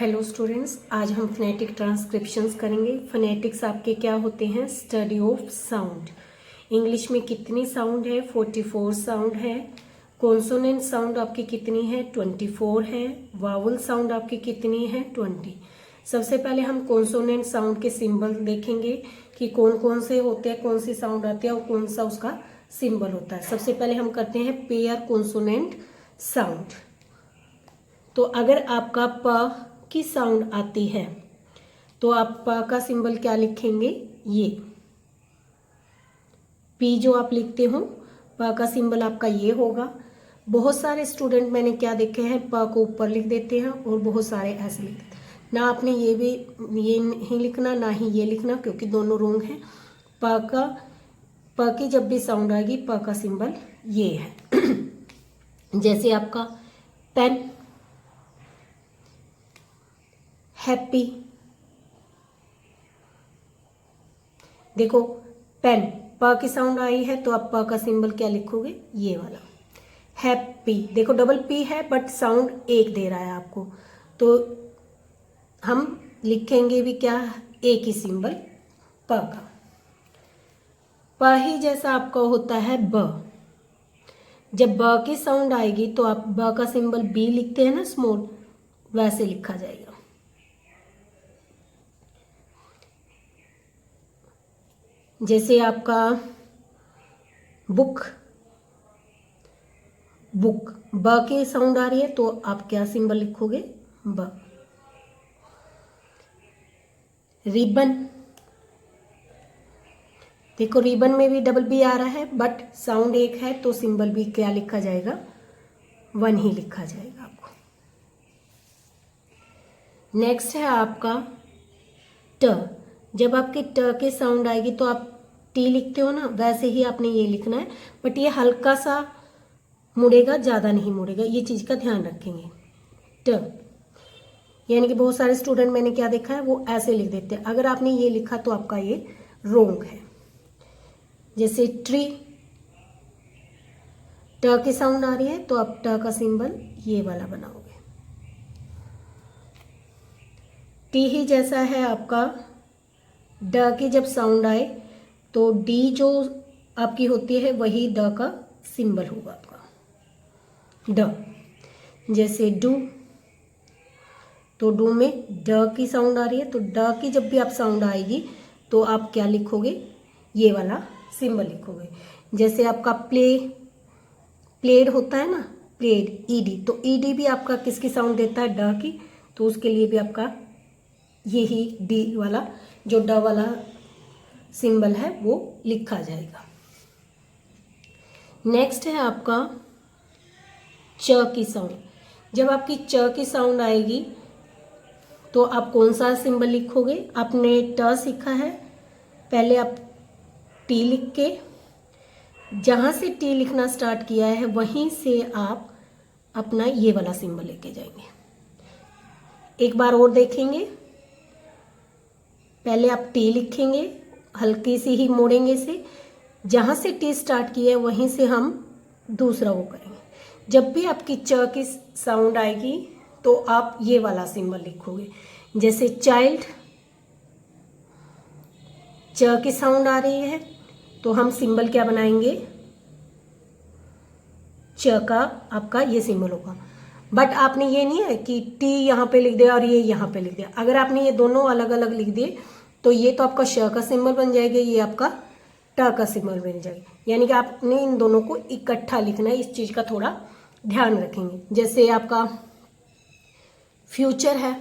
Hello students, आज हम phonetic ट्रांसक्रिप्शंस करेंगे। फोनेटिक्स आपके क्या होते हैं? Study of sound. इंग्लिश में कितनी साउंड है? 44 साउंड है। कॉन्सोनेंट साउंड आपकी कितनी है? 24 है। वावल साउंड आपकी कितनी है? 20। सबसे पहले हम कॉन्सोनेंट साउंड के सिंबल देखेंगे कि कौन कौन से होते हैं, कौन सी साउंड आती है और कौन सा उसका सिंबल होता है। सबसे पहले हम करते हैं पेयर कॉन्सोनेंट साउंड। तो अगर आपका प की साउंड आती है तो आप प का सिंबल क्या लिखेंगे? ये पी जो आप लिखते हो, प का सिंबल आपका ये होगा। बहुत सारे स्टूडेंट मैंने क्या देखे हैं, प को ऊपर लिख देते हैं और बहुत सारे ऐसे लिख देते हैं। ना आपने ये नहीं लिखना, ना ही ये लिखना, क्योंकि दोनों रॉन्ग है। प की जब भी साउंड आएगी, प का सिंबल ये है। जैसे आपका पेन, हैप्पी। देखो, पेन प की साउंड आई है तो आप प का सिंबल क्या लिखोगे? ये वाला। हैप्पी, देखो डबल पी है बट साउंड एक दे रहा है आपको, तो हम लिखेंगे भी क्या? एक ही सिंबल, प का। प ही जैसा आपका होता है ब। जब ब की साउंड आएगी तो आप ब का सिंबल बी लिखते हैं ना, स्मॉल, वैसे लिखा जाएगा। जैसे आपका बुक, बुक ब की साउंड आ रही है तो आप क्या सिंबल लिखोगे? ब। रिबन, देखो रिबन में भी डबल बी आ रहा है बट साउंड एक है तो सिंबल भी क्या लिखा जाएगा? 1 ही लिखा जाएगा आपको। नेक्स्ट है आपका ट। जब आपके ट की साउंड आएगी तो आप टी लिखते हो ना, वैसे ही आपने ये लिखना है, बट ये हल्का सा मुड़ेगा, ज़्यादा नहीं मुड़ेगा, ये चीज़ का ध्यान रखेंगे। ट, यानी कि बहुत सारे स्टूडेंट मैंने क्या देखा है, वो ऐसे लिख देते हैं। अगर आपने ये लिखा तो आपका ये रॉन्ग है। जैसे ट्री, ट की साउंड आ रही है तो आप ट का सिंबल ये वाला बनाओगे। टी ही जैसा है आपका ड की जब साउंड आए तो डी जो आपकी होती है वही ड का सिंबल होगा आपका, ड। जैसे डू, तो डू में ड की साउंड आ रही है तो ड की जब भी आप साउंड आएगी तो आप क्या लिखोगे? ये वाला सिंबल लिखोगे। जैसे आपका प्ले, प्लेड होता है ना, प्लेड, ईडी, तो ईडी भी आपका किसकी साउंड देता है? ड की, तो उसके लिए भी आपका यही डी वाला जो ड वाला सिंबल है वो लिखा जाएगा। नेक्स्ट है आपका च की साउंड। जब आपकी च की साउंड आएगी तो आप कौन सा सिंबल लिखोगे? आपने ट सीखा है, पहले आप टी लिख के, जहाँ से टी लिखना स्टार्ट किया है वहीं से आप अपना ये वाला सिंबल लेके जाएंगे। एक बार और देखेंगे, पहले आप टी लिखेंगे, हल्की सी ही मोड़ेंगे से, जहाँ से टी स्टार्ट किया है वहीं से हम दूसरा वो करेंगे। जब भी आपकी च की साउंड आएगी तो आप ये वाला सिंबल लिखोगे। जैसे चाइल्ड, च की साउंड आ रही है तो हम सिंबल क्या बनाएंगे? च का आपका ये सिंबल होगा। बट आपने ये नहीं है कि टी यहाँ पे लिख दिया और ये यहाँ पे लिख दिया। अगर आपने ये दोनों अलग अलग लिख दिए तो ये तो आपका श का सिंबल बन जाएगा, ये आपका ट का सिंबल बन जाएगा। यानी कि आपने इन दोनों को इकट्ठा लिखना है, इस चीज़ का थोड़ा ध्यान रखेंगे। जैसे आपका फ्यूचर है,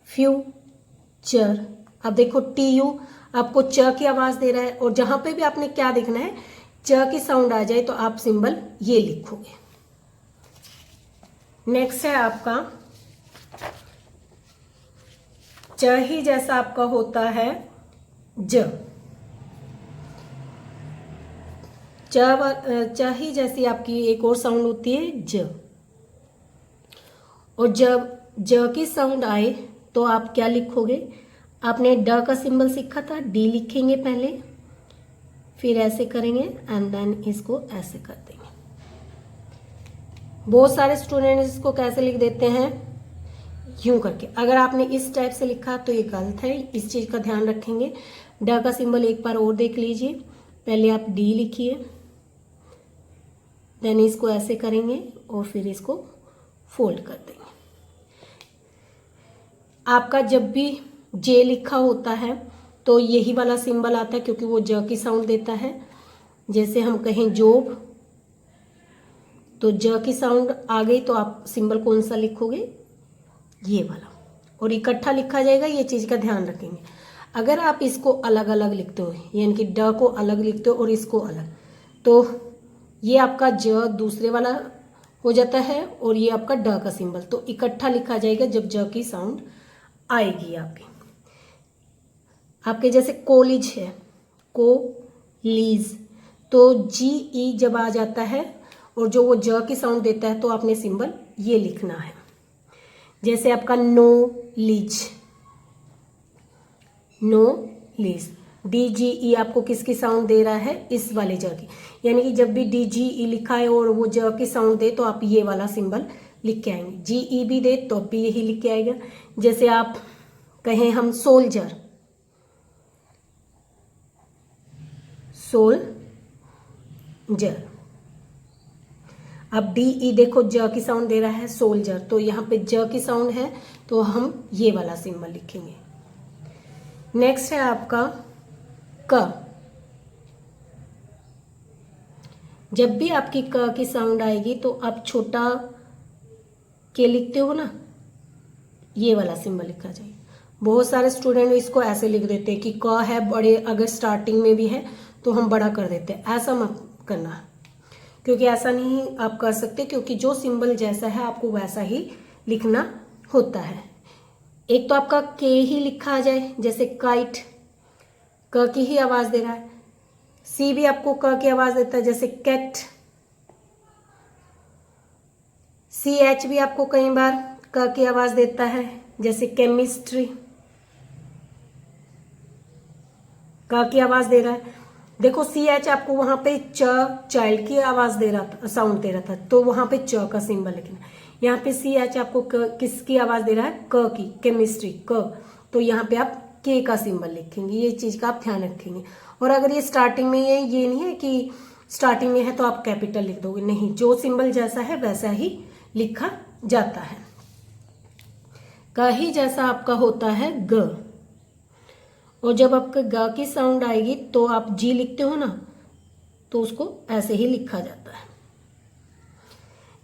फ्यूचर, अब देखो टी यू आपको च की आवाज़ दे रहा है और जहाँ पे भी आपने क्या देखना है, च की साउंड आ जाए तो आप सिंबल ये लिखोगे। नेक्स्ट है आपका च ही जैसा आपका होता है ज। च ही जैसी आपकी एक और साउंड होती है ज। और जब ज की साउंड आए तो आप क्या लिखोगे? आपने ड का सिंबल सीखा था, डी लिखेंगे पहले, फिर ऐसे करेंगे एंड देन इसको ऐसे कर देंगे। बहुत सारे स्टूडेंट्स इसको कैसे लिख देते हैं, यूं करके। अगर आपने इस टाइप से लिखा तो ये गलत है, इस चीज़ का ध्यान रखेंगे। ड का सिंबल एक बार और देख लीजिए। पहले आप डी लिखिए, देन इसको ऐसे करेंगे और फिर इसको फोल्ड कर देंगे। आपका जब भी जे लिखा होता है तो यही वाला सिंबल आता है, क्योंकि वो ज की साउंड देता है। जैसे हम कहें जोब, तो ज की साउंड आ गई तो आप सिंबल कौन सा लिखोगे, ये वाला, और इकट्ठा लिखा जाएगा, ये चीज़ का ध्यान रखेंगे। अगर आप इसको अलग अलग लिखते हो, यानी कि ड को अलग लिखते हो और इसको अलग, तो ये आपका ज दूसरे वाला हो जाता है और ये आपका ड का सिंबल, तो इकट्ठा लिखा जाएगा जब ज की साउंड आएगी आपके जैसे कॉलेज है, कोलीज, तो जी ई जब आ जाता है और जो वो ज की साउंड देता है तो आपने सिंबल ये लिखना है। जैसे आपका knowledge, knowledge, D G E आपको किसकी साउंड दे रहा है, इस वाले ज की। यानी कि जब भी डी जी ई लिखा है और वो ज की साउंड दे तो आप ये वाला सिंबल लिख के आएंगे। जी ई भी दे तो भी यही लिख के आएगा। जैसे आप कहें हम सोल्जर, सोल्जर, अब डी ई देखो ज की साउंड दे रहा है सोल्जर, तो यहाँ पे ज की साउंड है तो हम ये वाला सिंबल लिखेंगे। नेक्स्ट है आपका क। जब भी आपकी क की साउंड आएगी तो आप छोटा के लिखते हो ना, ये वाला सिंबल लिखा जाए। बहुत सारे स्टूडेंट इसको ऐसे लिख देते हैं कि क है बड़े, अगर स्टार्टिंग में भी है तो हम बड़ा कर देते हैं। ऐसा मत करना, क्योंकि ऐसा नहीं आप कर सकते, क्योंकि जो सिंबल जैसा है आपको वैसा ही लिखना होता है। एक तो आपका के ही लिखा आ जाए, जैसे काइट, क की ही आवाज दे रहा है। सी भी आपको क की आवाज देता है, जैसे कैट। सी एच भी आपको कई बार क की आवाज देता है, जैसे केमिस्ट्री, क की आवाज दे रहा है। देखो सी एच आपको वहां पे चाइल्ड की आवाज दे रहा था, साउंड दे रहा था, तो वहां पे च का सिंबल लिखना। यहाँ पे सी एच आपको किसकी आवाज दे रहा है, क की, केमिस्ट्री, क, तो यहाँ पे आप के का सिंबल लिखेंगे। ये चीज का आप ध्यान रखेंगे। और अगर ये स्टार्टिंग में ये नहीं है कि स्टार्टिंग में है तो आप कैपिटल लिख दोगे, नहीं, जो सिंबल जैसा है वैसा ही लिखा जाता है। क ही जैसा आपका होता है ग, और जब आपका ग की साउंड आएगी तो आप जी लिखते हो ना, तो उसको ऐसे ही लिखा जाता है।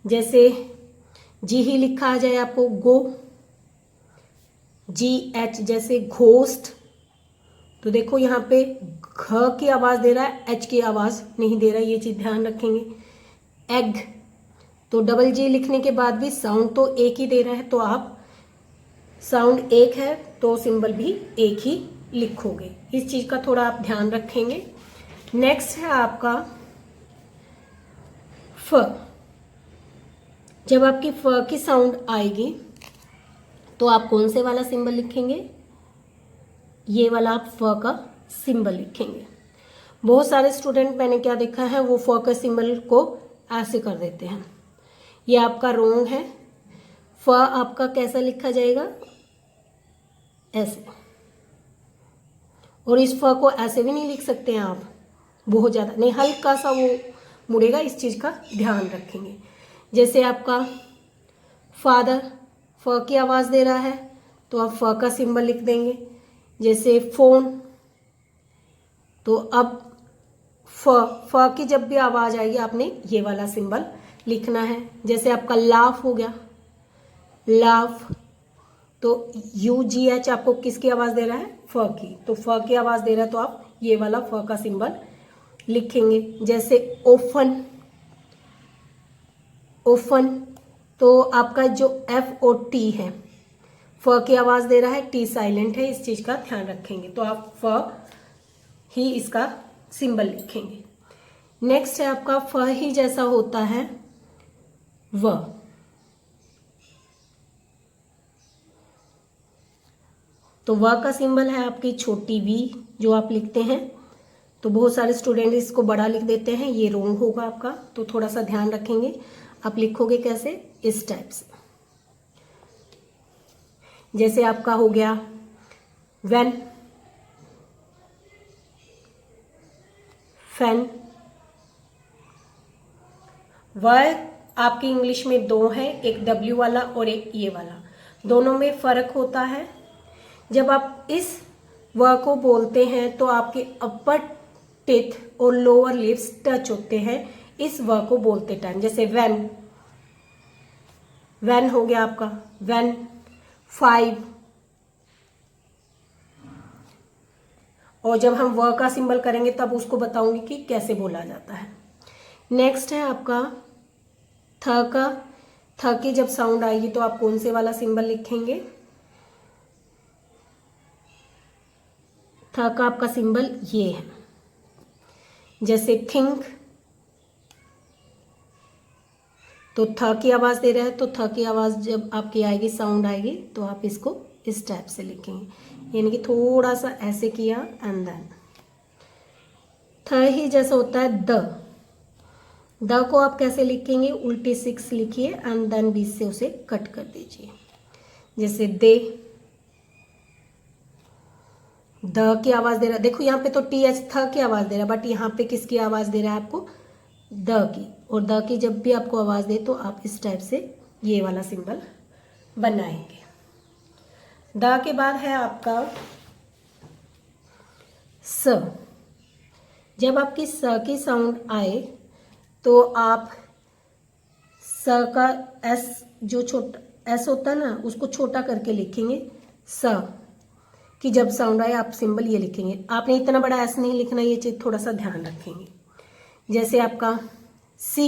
जैसे जी ही लिखा आ जाए आपको गो, जी एच, जैसे घोस्ट, तो देखो यहाँ पे घ की आवाज दे रहा है, एच की आवाज नहीं दे रहा है, ये चीज ध्यान रखेंगे। एग, तो डबल जी लिखने के बाद भी साउंड तो एक ही दे रहा है, तो आप साउंड एक है तो सिंबल भी एक ही लिखोगे। इस चीज का थोड़ा आप ध्यान रखेंगे। नेक्स्ट है आपका फ। जब आपकी फ की साउंड आएगी तो आप कौन से वाला सिंबल लिखेंगे, ये वाला आप फ का सिंबल लिखेंगे। बहुत सारे स्टूडेंट मैंने क्या देखा है, वो फ का सिंबल को ऐसे कर देते हैं, ये आपका रॉन्ग है। फ आपका कैसा लिखा जाएगा, ऐसे, और इस फ को ऐसे भी नहीं लिख सकते हैं आप, बहुत ज़्यादा नहीं, हल्का सा वो मुड़ेगा, इस चीज़ का ध्यान रखेंगे। जैसे आपका फादर, फ की आवाज़ दे रहा है तो आप फ का सिंबल लिख देंगे। जैसे फोन, तो अब फ की जब भी आवाज़ आएगी आपने ये वाला सिंबल लिखना है। जैसे आपका लाफ हो गया, लाफ, तो यू जी एच आपको किसकी आवाज़ दे रहा है, फ की, तो फ की आवाज़ दे रहा है तो आप ये वाला फ का सिंबल लिखेंगे। जैसे ओफन, ओफन, तो आपका जो एफ और टी है, फ की आवाज़ दे रहा है, टी साइलेंट है, इस चीज़ का ध्यान रखेंगे, तो आप फ ही इसका सिंबल लिखेंगे। नेक्स्ट है आपका फ ही जैसा होता है व। तो व का सिंबल है आपकी छोटी वी जो आप लिखते हैं, तो बहुत सारे स्टूडेंट इसको बड़ा लिख देते हैं, ये रॉन्ग होगा आपका, तो थोड़ा सा ध्यान रखेंगे। आप लिखोगे कैसे, इस टाइप से। जैसे आपका हो गया व्हेन, फैन। वह आपकी इंग्लिश में दो है, एक W वाला और एक ये वाला, दोनों में फर्क होता है। जब आप इस व को बोलते हैं तो आपके अपर टिथ और लोअर लिप्स टच होते हैं इस व को बोलते टाइम। जैसे व्हेन, व्हेन हो गया आपका व्हेन, 5। और जब हम व का सिंबल करेंगे तब उसको बताऊंगी कि कैसे बोला जाता है। नेक्स्ट है आपका थ का। थ की जब साउंड आएगी तो आप कौन से वाला सिंबल लिखेंगे, थ का आपका सिंबल ये है। जैसे थिंक, तो थ की आवाज दे रहा है तो थ की आवाज जब आपकी आएगी, साउंड आएगी, तो आप इसको इस टाइप से लिखेंगे, यानी कि थोड़ा सा ऐसे किया एंड देन। थ ही जैसा होता है द को आप कैसे लिखेंगे, उल्टी 6 लिखिए एंड देन बीच से उसे कट कर दीजिए। जैसे दे, द की आवाज दे रहा है, देखो यहाँ पे तो TH थ की आवाज दे रहा है, बट यहाँ पे किसकी आवाज दे रहा है आपको, द की। और द की जब भी आपको आवाज दे तो आप इस टाइप से ये वाला सिंबल बनाएंगे। द के बाद है आपका स। जब आपकी स की साउंड आए तो आप स का एस, जो छोटा एस होता है ना, उसको छोटा करके लिखेंगे। स कि जब साउंड आए आप सिंबल ये लिखेंगे। आपने इतना बड़ा एस नहीं लिखना, ये चीज थोड़ा सा ध्यान रखेंगे। जैसे आपका सी,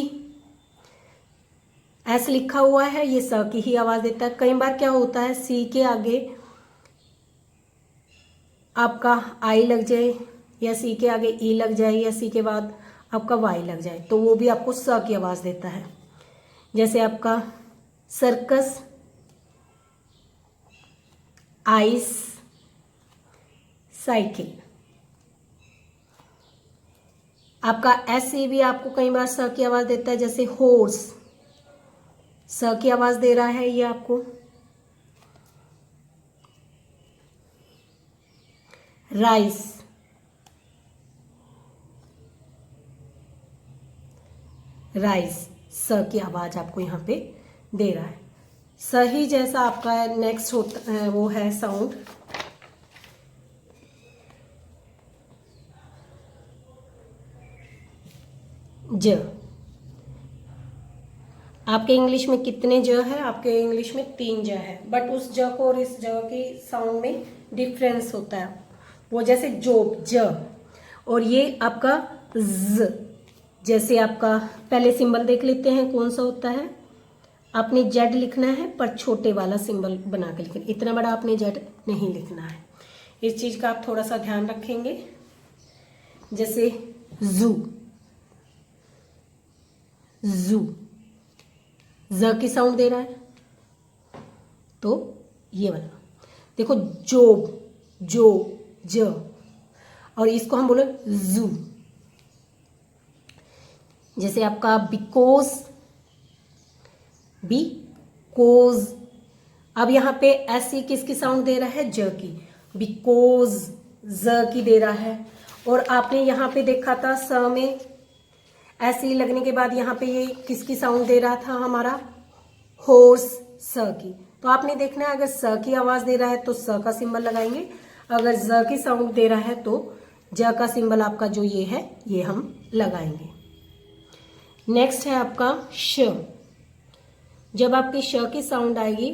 एस लिखा हुआ है, ये स की ही आवाज देता है। कई बार क्या होता है, सी के आगे आपका आई लग जाए, या सी के आगे ई लग जाए, या सी के बाद आपका वाई लग जाए, तो वो भी आपको स की आवाज देता है। जैसे आपका सर्कस, आइस, साइकिल। आपका एस सी भी आपको कई बार स की आवाज देता है। जैसे हॉर्स, स की आवाज दे रहा है ये आपको। राइस, राइस, स की आवाज आपको यहाँ पे दे रहा है। सही जैसा आपका नेक्स्ट होता है वो है साउंड ज। आपके इंग्लिश में कितने ज है, आपके इंग्लिश में 3 ज है, बट उस ज को और इस ज की साउंड में डिफरेंस होता है। वो जैसे जोब, ज, और ये आपका ज। जैसे आपका पहले सिंबल देख लेते हैं कौन सा होता है। आपने जेड लिखना है पर छोटे वाला सिंबल बना के लिखना, इतना बड़ा आपने जेड नहीं लिखना है। इस चीज का आप थोड़ा सा ध्यान रखेंगे। जैसे जू, जू, ज की साउंड दे रहा है तो ये वाला देखो, जोब, जो, ज, और इसको हम बोले जू। जैसे आपका बिकोज, बिकोज। अब यहाँ पे ऐसी किसकी साउंड दे रहा है, ज की, बिकोज ज की दे रहा है। और आपने यहाँ पे देखा था स में ऐसी लगने के बाद यहाँ पे ये किसकी साउंड दे रहा था हमारा, हॉर्स, स की। तो आपने देखना है अगर स की आवाज दे रहा है तो स का सिंबल लगाएंगे, अगर ज की साउंड दे रहा है तो ज का सिंबल आपका जो ये है ये हम लगाएंगे। नेक्स्ट है आपका श। जब आपकी श की साउंड आएगी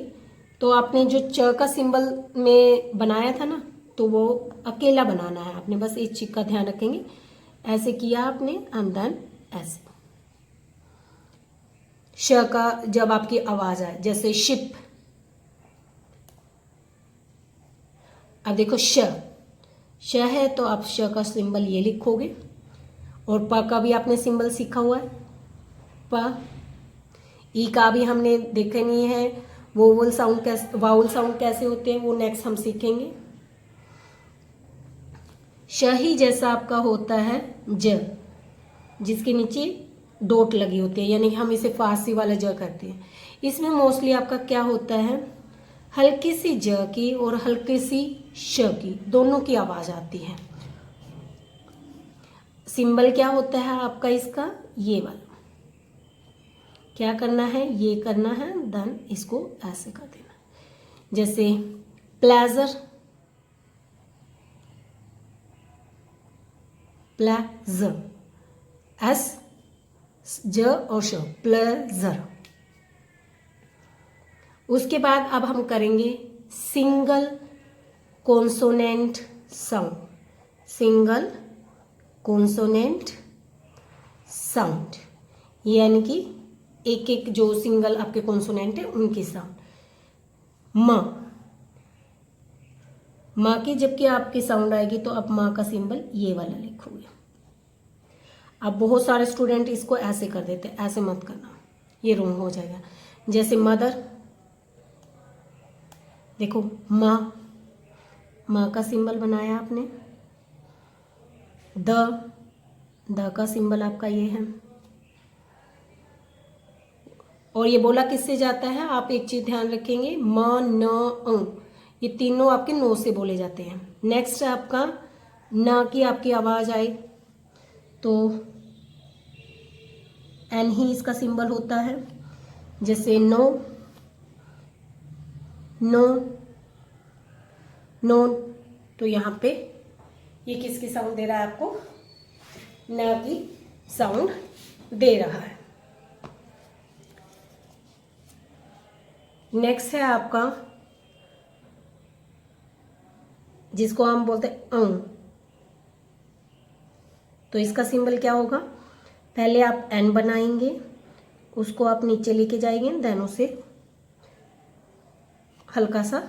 तो आपने जो च का सिंबल में बनाया था ना, तो वो अकेला बनाना है आपने, बस इस चीज का ध्यान रखेंगे। ऐसे किया आपने एंड देन ऐसे। श का जब आपकी आवाज आए, जैसे शिप। अब देखो श है तो आप श का सिंबल ये लिखोगे, और प का भी आपने सिंबल सीखा हुआ है, प। ई का भी हमने देखा नहीं है, वोवल साउंड कैसे, वाउल साउंड कैसे होते हैं वो नेक्स्ट हम सीखेंगे। श ही जैसा आपका होता है ज, जिसके नीचे डॉट लगी होती है, यानी कि हम इसे फारसी वाला ज करते हैं। इसमें मोस्टली आपका क्या होता है, हल्की सी ज की और हल्की सी श की, दोनों की आवाज़ आती है। सिंबल क्या होता है आपका इसका, ये वाला। क्या करना है, ये करना है, देन इसको ऐसे कर देना, जैसे प्लेजर, प्लेजर, एस ज और श, प्लेजर। उसके बाद अब हम करेंगे single consonant sound, single consonant sound, यानी कि एक एक जो सिंगल आपके कॉन्सोनेंट है उनकी साउंड। माँ की जबकि आपकी साउंड आएगी तो अब माँ का सिंबल ये वाला लिखोगे। अब बहुत सारे स्टूडेंट इसको ऐसे कर देते हैं, ऐसे मत करना, ये रॉन्ग हो जाएगा। जैसे मदर, देखो माँ का सिंबल बनाया आपने, द का सिंबल आपका ये है। और ये बोला किससे जाता है, आप एक चीज ध्यान रखेंगे, म न अ, ये तीनों आपके नो से बोले जाते हैं। नेक्स्ट आपका न की आपकी आवाज आए तो एन ही इसका सिंबल होता है। जैसे नो, नो, नो, तो यहाँ पे ये किसकी साउंड दे रहा है आपको, न की साउंड दे रहा है। नेक्स्ट है आपका जिसको हम बोलते हैं तो इसका सिंबल क्या होगा, पहले आप एन बनाएंगे, उसको आप नीचे लेके जाएंगे, देन उसे हल्का सा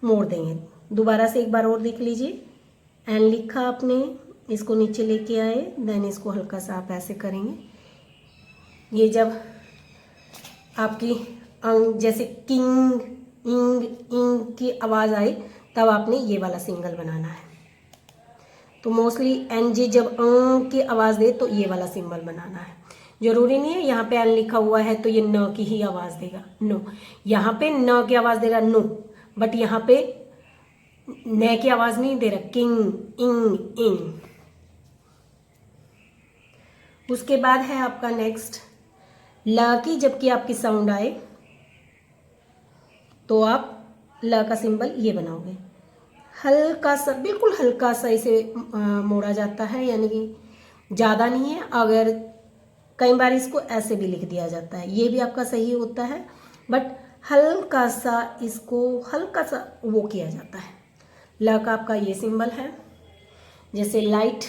मोड़ देंगे। दोबारा से एक बार और देख लीजिए, एन लिखा आपने, इसको नीचे लेके आए, देन इसको हल्का सा आप ऐसे करेंगे। ये जब आपकी जैसे किंग, इंग, इंग की आवाज़ आई तब आपने ये वाला सिंगल बनाना है। तो मोस्टली एन जी जब की आवाज़ दे तो ये वाला सिंबल बनाना है। जरूरी नहीं है यहाँ पे एन लिखा हुआ है तो ये न की ही आवाज़ देगा, नो। यहाँ पे न की आवाज़ देगा नो, बट यहाँ पे न की आवाज़ नहीं दे रहा, किंग, इंग, इंग। उसके बाद है आपका नेक्स्ट ल की जबकि आपकी साउंड आए तो आप ल का सिंबल ये बनाओगे, हल्का सा, बिल्कुल हल्का सा इसे मोड़ा जाता है, यानी कि ज़्यादा नहीं है। अगर कई बार इसको ऐसे भी लिख दिया जाता है, ये भी आपका सही होता है, बट हल्का सा इसको हल्का सा वो किया जाता है। ल का आपका ये सिंबल है। जैसे लाइट,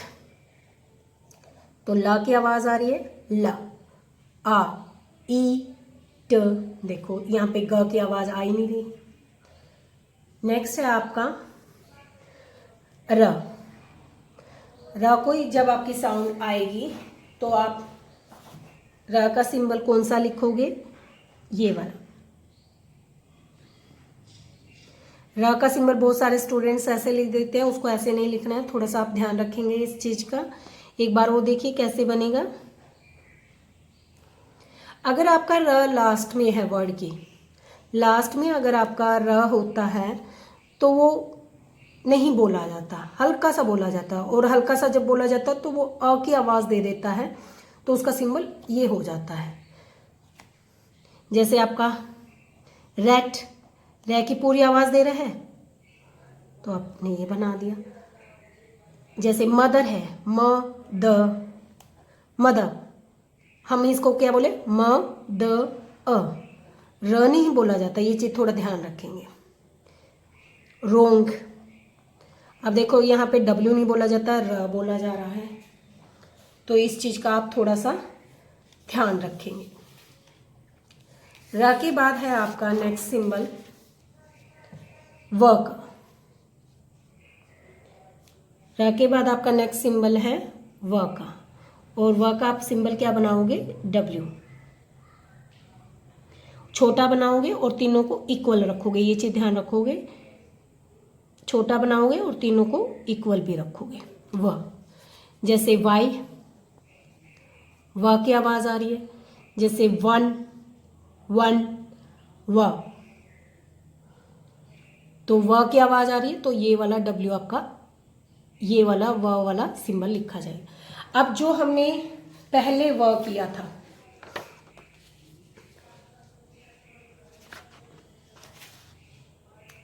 तो ल की आवाज़ आ रही है, ल, आ, ई, ट, देखो यहाँ पे ग की आवाज़ आ ही नहीं रही। नेक्स्ट है आपका र को जब आपकी साउंड आएगी तो आप र का सिंबल कौन सा लिखोगे, ये वाला। र का सिंबल बहुत सारे स्टूडेंट्स ऐसे लिख देते हैं, उसको ऐसे नहीं लिखना है, थोड़ा सा आप ध्यान रखेंगे इस चीज़ का। एक बार वो देखिए कैसे बनेगा। अगर आपका र लास्ट में है, वर्ड की लास्ट में अगर आपका र होता है तो वो नहीं बोला जाता, हल्का सा बोला जाता है, और हल्का सा जब बोला जाता है तो वो अ की आवाज़ दे देता है, तो उसका सिंबल ये हो जाता है। जैसे आपका रैट, रै की पूरी आवाज़ दे रहा है तो आपने ये बना दिया। जैसे मदर है, म द, मदर, हम इसको क्या बोले, म द अ, र नहीं बोला जाता, ये चीज़ थोड़ा ध्यान रखेंगे। रोंग, अब देखो यहाँ पे डब्ल्यू नहीं बोला जाता, र बोला जा रहा है, तो इस चीज़ का आप थोड़ा सा ध्यान रखेंगे। र के बाद है आपका नेक्स्ट सिंबल व का। र के बाद आपका नेक्स्ट सिंबल है व का, और व का आप सिंबल क्या बनाओगे, डब्ल्यू। छोटा बनाओगे और तीनों को इक्वल रखोगे, ये चीज़ ध्यान रखोगे, छोटा बनाओगे और तीनों को इक्वल भी रखोगे। व, जैसे वाई, व की आवाज आ रही है, जैसे वन, वन, व, तो व की आवाज आ रही है, तो ये वाला W आपका, ये वाला व वाला सिंबल लिखा जाएगा। अब जो हमने पहले व किया था,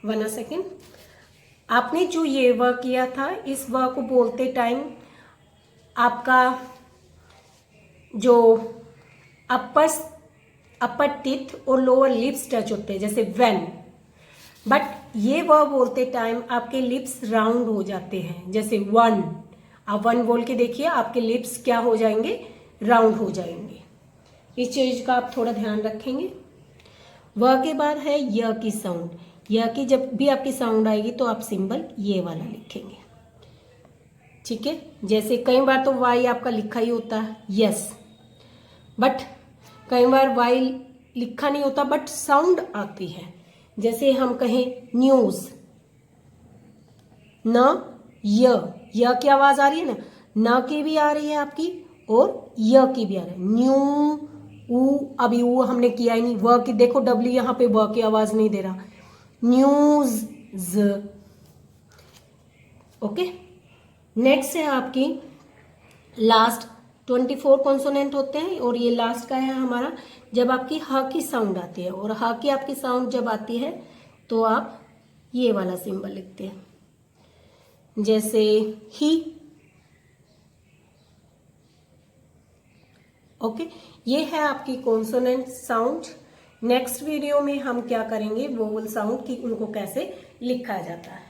वन सेकेंड, आपने जो ये व किया था, इस व को बोलते टाइम आपका जो अपर टीथ और लोअर लिप्स टच होते हैं, जैसे व्हेन, बट ये व बोलते टाइम आपके लिप्स राउंड हो जाते हैं, जैसे वन। आप वन बोल के देखिए, आपके लिप्स क्या हो जाएंगे, राउंड हो जाएंगे। इस चीज का आप थोड़ा ध्यान रखेंगे। व के बाद है य की साउंड। य की जब भी आपकी साउंड आएगी तो आप सिंबल ये वाला लिखेंगे, ठीक है। जैसे कई बार तो वाई आपका लिखा ही होता है, यस, बट कई बार वाई लिखा नहीं होता बट साउंड आती है। जैसे हम कहें न्यूज, न य की आवाज आ रही है ना, न की भी आ रही है आपकी और य की भी आ रही है। न्यू, ऊ, अभी ऊ हमने किया ही नहीं। व की देखो, W यहाँ पे व की आवाज नहीं दे रहा। न्यूज, ज, ओके। नेक्स्ट है आपकी लास्ट 24 कॉन्सोनेंट होते हैं, और ये लास्ट का है हमारा जब आपकी ह की साउंड आती है, और ह की आपकी साउंड जब आती है तो आप ये वाला सिंबल लिखते हैं, जैसे ही, ओके। ये है आपकी कॉन्सोनेंट साउंड। नेक्स्ट वीडियो में हम क्या करेंगे, वोवल साउंड की उनको कैसे लिखा जाता है।